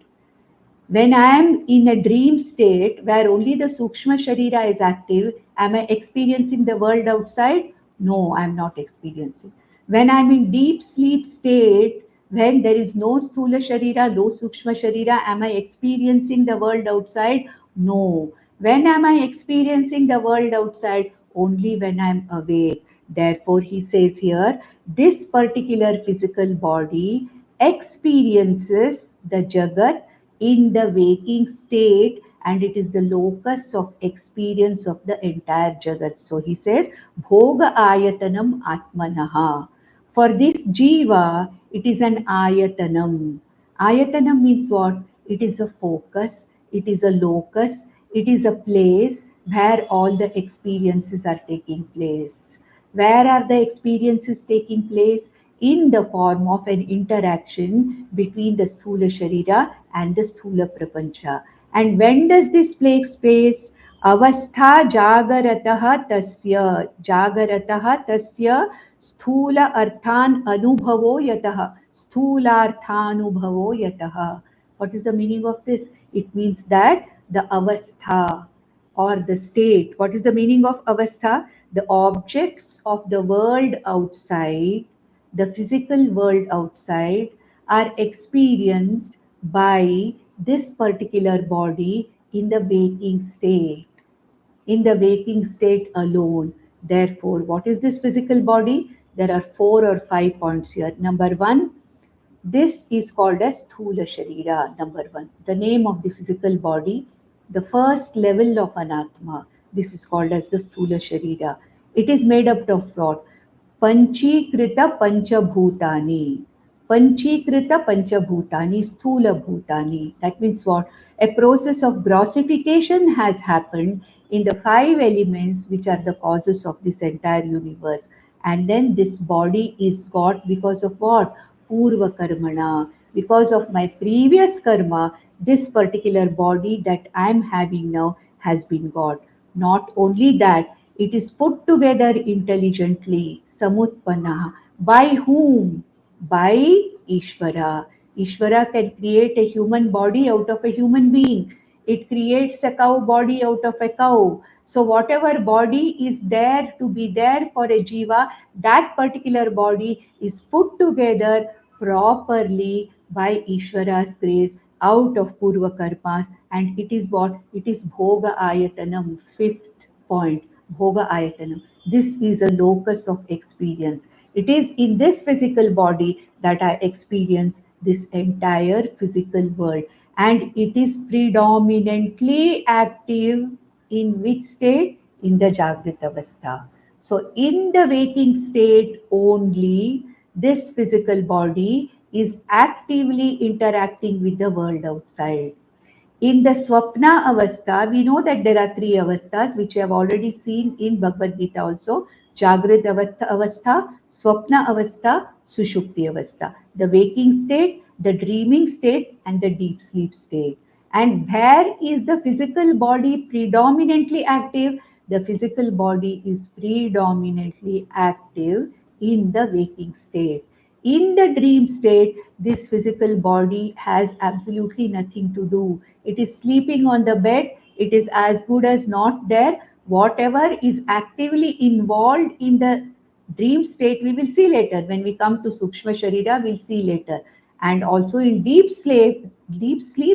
When I am in a dream state where only the Sukshma Sharira is active, am I experiencing the world outside? No, I am not experiencing. When I am in deep sleep state, when there is no Sthula Sharira, no Sukshma Sharira, am I experiencing the world outside? No. When am I experiencing the world outside? Only when I am awake. Therefore, he says here, this particular physical body experiences the Jagat in the waking state, and it is the locus of experience of the entire Jagat. So he says, Bhoga Ayatanam Atmanaha. For this Jiva, it is an Ayatanam. Ayatanam means what? It is a focus, it is a locus, it is a place where all the experiences are taking place. Where are the experiences taking place? In the form of an interaction between the Sthula Sharira and the Sthula Prapancha. And when does this take place? Avastha Jagarataha Tasya. Jagarataha Tasya Sthula Arthan Anubhavo Yataha. Sthularthanubhavo Yataha. What is the meaning of this? It means that the avastha or the state. What is the meaning of avastha? The objects of the world outside, the physical world outside, are experienced by this particular body in the waking state. In the waking state alone. Therefore, what is this physical body? There are 4 or 5 points here. Number one, this is called as Sthula Sharira, number one. The name of the physical body, the first level of Anatma. This is called as the Sthula Sharira. It is made up of what? Panchikrita Panchabhutani. Panchikrita Panchabhutani, Sthula Bhutani. That means what? A process of grossification has happened in the 5 elements which are the causes of this entire universe. And then this body is got because of what? Purva Karmana. Because of my previous karma, this particular body that I am having now has been got. Not only that, it is put together intelligently, samutpanna. By whom? By Ishvara. Ishvara can create a human body out of a human being. It creates a cow body out of a cow. So whatever body is there to be there for a jiva, that particular body is put together properly by Ishvara's grace out of Purva Karmas, and it is what? It is Bhoga Ayatanam, fifth point. Bhoga Ayatanam. This is a locus of experience. It is in this physical body that I experience this entire physical world, and it is predominantly active in which state? In the Jagrat Avastha. So, in the waking state only, this physical body is actively interacting with the world outside. In the Swapna Avastha, we know that there are three avasthas which we have already seen in Bhagavad Gita also. Jagrat Avastha, Swapna Avastha, Sushupti Avastha. The waking state, the dreaming state, and the deep sleep state. And where is the physical body predominantly active? The physical body is predominantly active in the waking state. In the dream state, this physical body has absolutely nothing to do. It is sleeping on the bed, it is as good as not there. Whatever is actively involved in the dream state, we will see later. When we come to Sukshmashira, we'll see later. And also in deep sleep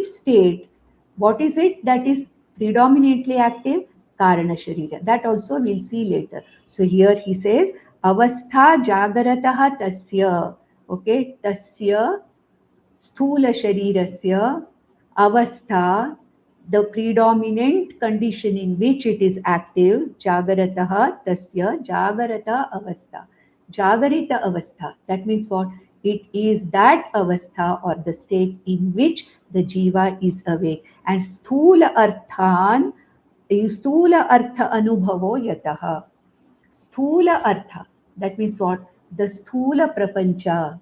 state, what is it that is predominantly active? Karana Sharira. That also we'll see later. So here he says, Avastha Jagaratah Tasya. Okay, Tasya Sthula Sharirasya Avastha, the predominant condition in which it is active, Jagarataha Tasya Jagarata Avastha. Jagarita Avastha. That means what? It is that Avastha or the state in which the Jiva is awake. And Sthula Arthan, Sthula Artha Anubhavo Yataha. Sthula Artha. That means what? The Sthula Prapancha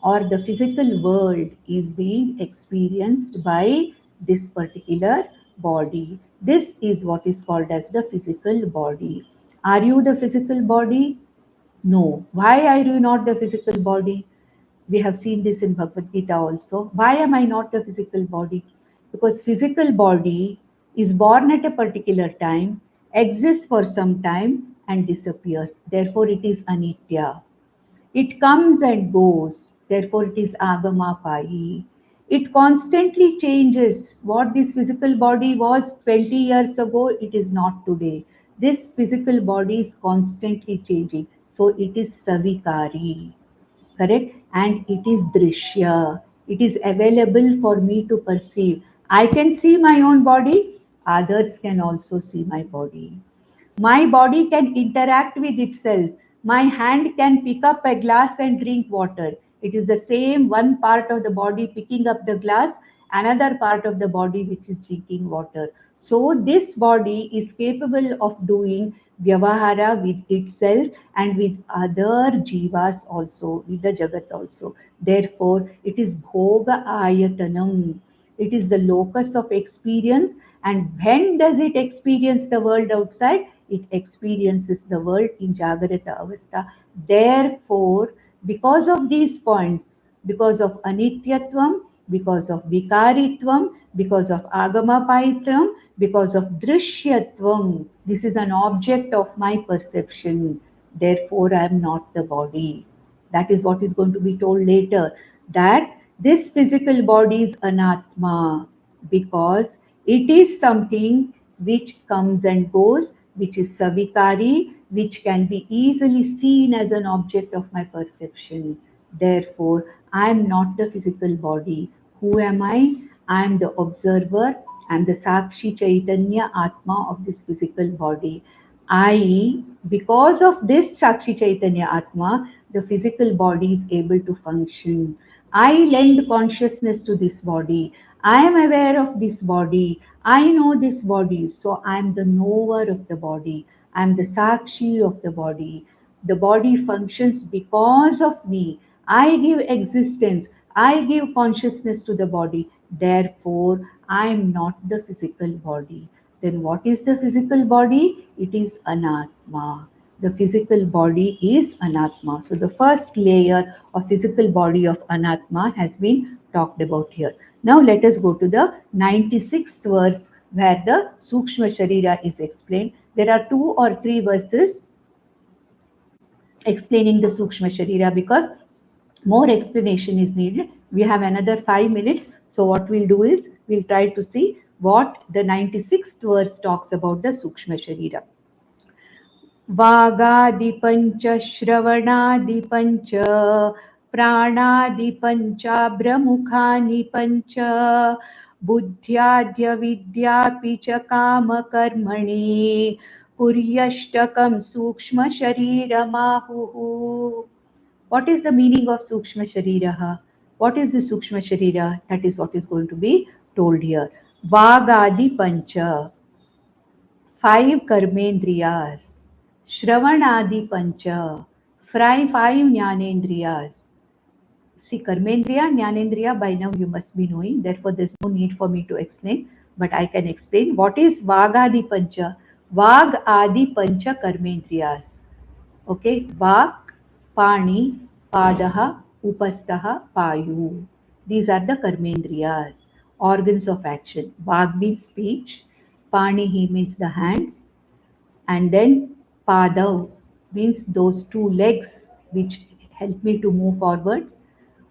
or the physical world is being experienced by this particular body. This is what is called as the physical body. Are you the physical body? No. Why are you not the physical body? We have seen this in Bhagavad Gita also. Why am I not the physical body? Because physical body is born at a particular time, exists for some time and disappears. Therefore it is anitya. It comes and goes, therefore it is agamapayi. It constantly changes. What this physical body was 20 years ago, it is not today. This physical body is constantly changing. So it is savikari, correct? And it is drishya. It is available for me to perceive. I can see my own body, others can also see my body. My body can interact with itself. My hand can pick up a glass and drink water. It is the same one part of the body picking up the glass, another part of the body which is drinking water. So, this body is capable of doing vyavahara with itself and with other jivas also, with the jagat also. Therefore, it is bhoga ayatanam. It is the locus of experience. And when does it experience the world outside? It experiences the world in Jagarata Avastha. Therefore, because of these points, because of Anityatvam, because of Vikaritvam, because of Agamapaitram, because of Drishyatvam, this is an object of my perception. Therefore, I am not the body. That is what is going to be told later. That this physical body is anatma because it is something which comes and goes, which is savikari, which can be easily seen as an object of my perception. Therefore, I am not the physical body. Who am I? I am the observer. I am the Sakshi Chaitanya Atma of this physical body. Because of this Sakshi Chaitanya Atma, the physical body is able to function. I lend consciousness to this body. I am aware of this body. I know this body. So I am the knower of the body. I am the Sakshi of the body. The body functions because of me. I give existence. I give consciousness to the body. Therefore, I am not the physical body. Then what is the physical body? It is anatma. The physical body is anatma. So the first layer of physical body of anatma has been talked about here. Now let us go to the 96th verse where the Sukshma Sharira is explained. There are 2 or 3 verses explaining the Sukshma Sharira because more explanation is needed. We have another 5 minutes. So what we'll do is we'll try to see what the 96th verse talks about the Sukshma Sharira. वागादिपञ्च श्रवणादिपञ्च प्राणादिपञ्चाभ्रमुखानि पञ्च बुद्ध्याद्यविद्यापि च कामकर्मणि पुर्यष्टकं सूक्ष्मशरीरमाहुः. What is the meaning of Sukshma Sharira? What is the Sukshma Sharira? That is what is going to be told here. Vagadi Pancha, five Karmendriyas. Shravanadi Pancha, five Jnanendriyas. See, Karmendriya, Jnanendriya, by now you must be knowing, therefore there's no need for me to explain, but I can explain. What is Vagadi Pancha? Vag Adi Pancha Karmendriyas. Okay, Vak, Pani, Padaha, Upastaha, Payu. These are the Karmendriyas, organs of action. Vak means speech, Pani means the hands, and then Padav means those two legs which help me to move forwards.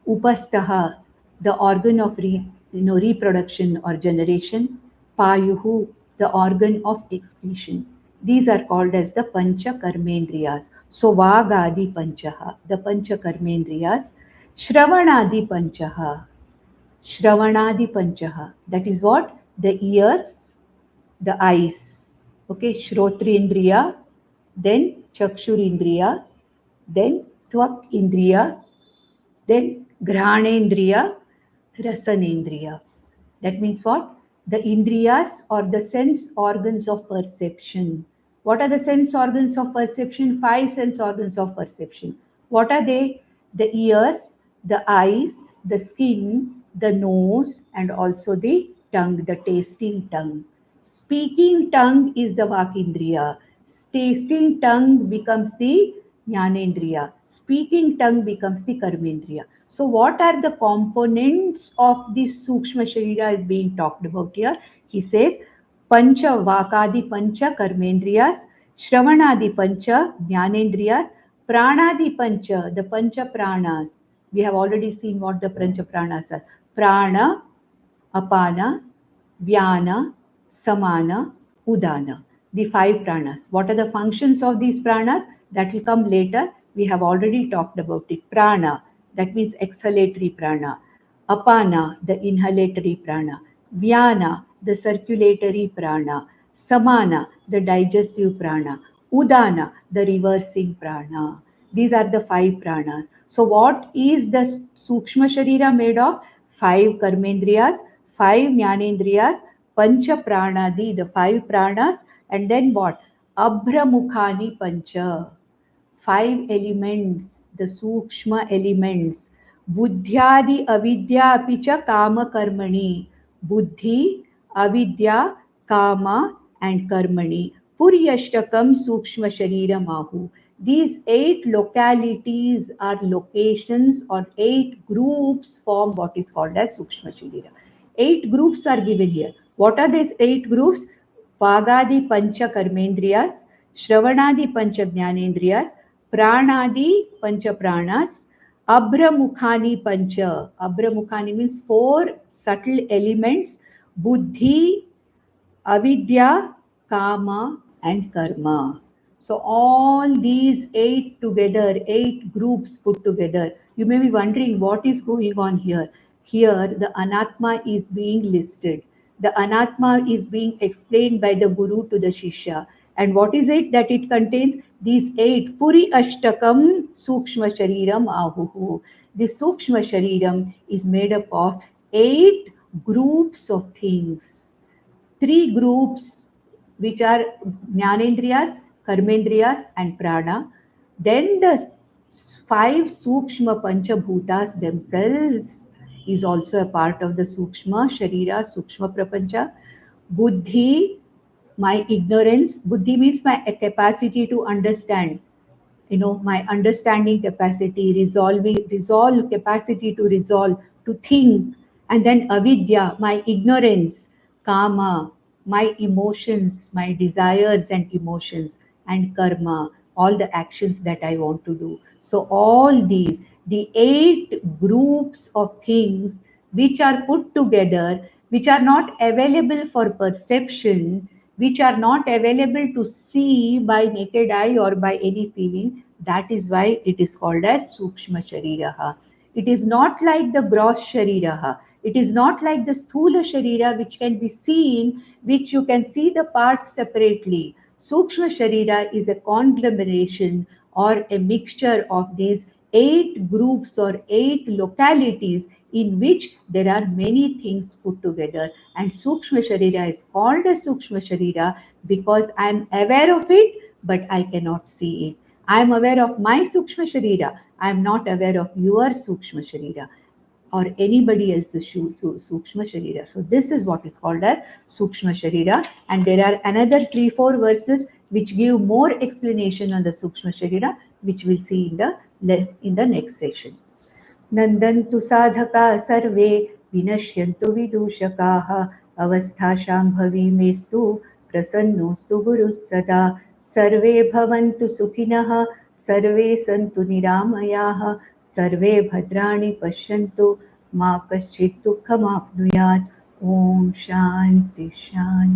Upastaha, the organ of reproduction or generation. Payuhu, the organ of excretion. These are called as the Pancha Karmendriyas. So Vagadi Panchaha, the Pancha Karmendriyas. Shravanadi Panchaha, Shravanadi Panchaha. That is what? The ears, the eyes. Okay, Shrotrindriya, then Chakshurindriya, then Tvak Indriya, then Granendriya, Rasanendriya. That means what? The Indriyas or the sense organs of perception. What are the sense organs of perception? Five sense organs of perception. What are they? The ears, the eyes, the skin, the nose, and also the tongue, the tasting tongue. Speaking tongue is the Vakindriya. Tasting tongue becomes the Jnanendriya. Speaking tongue becomes the Karmendriya. So what are the components of this Sukshma Sharira is being talked about here? He says, Pancha Vakadi Pancha Karmendriyas, Shravanadi Pancha Jnanendriyas, Pranadi Pancha, the Pancha Pranas. We have already seen what the Pancha Pranas are. Prana, Apana, Vyana, Samana, Udana. The five pranas. What are the functions of these pranas? That will come later. We have already talked about it. Prana, that means exhalatory prana. Apana, the inhalatory prana. Vyana, the circulatory prana. Samana, the digestive prana. Udana, the reversing prana. These are the five pranas. So what is the Sukshma Sharira made of? Five Karmendriyas, five Jnanendriyas, Pancha Pranadi, the five pranas, and then what? Abhramukhani Pancha, five elements, the Sukshma elements. Buddhyadi Avidya Apicha Kama Karmani. Buddhi, Avidya, Kama, and Karmani. Puryashtakam Sukshma Sharira Mahu. These eight localities are locations or eight groups form what is called as Sukshma Sharira. Eight groups are given here. What are these eight groups? Vagadi Pancha Karmendriyas, Shravanadi Pancha Jnanendriyas, Pranadi Pancha Pranas, Abhramukhani Pancha. Abhramukhani means four subtle elements: Buddhi, Avidya, Kama, and Karma. So all these eight together, eight groups put together. You may be wondering what is going on here. Here the Anatma is being listed. The Anatma is being explained by the Guru to the Shishya. And what is it that it contains? These eight. Puri Ashtakam Sukshma Shariram Ahuhu. The Sukshma Shariram is made up of eight groups of things. Three groups which are Jnanendriyas, Karmendriyas, and Prana. Then the five Sukshma Panchabhutas themselves is also a part of the Sukshma Sharira, Sukshma Prapancha. Buddhi, my ignorance. Buddhi means my capacity to understand. My understanding capacity, resolve capacity to resolve, to think. And then Avidya, my ignorance. Kama, my emotions, my desires and emotions. And Karma, all the actions that I want to do. So all these, the eight groups of things which are put together, which are not available for perception, which are not available to see by naked eye or by any feeling. That is why it is called as Sukshma Shariraha. It is not like the gross Shariraha. It is not like the Sthula Sharira which can be seen, which you can see the parts separately. Sukshma Sharira is a conglomeration or a mixture of these 8 groups or 8 localities in which there are many things put together. And Sukshma Sharira is called as Sukshma Sharira because I am aware of it, but I cannot see it. I am aware of my Sukshma Sharira. I am not aware of your Sukshma Sharira or anybody else's Sukshma Sharira. So this is what is called as Sukshma Sharira. And there are another 3-4 verses which give more explanation on the Sukshma Sharira, which we'll see in the next session. नन्दन्तु sadhaka सर्वे विनश्यन्तु विदूषकाः अवस्थाशाम्भवी मेस्तु प्रसन्नोऽस्तु गुरुः सदा सर्वे भवन्तु सुखिनः सर्वे सन्तु निरामयाः सर्वे भद्राणि पश्यन्तु मा कश्चित् दुःखमाप्नुयात् ॐ शान्ति शान्ति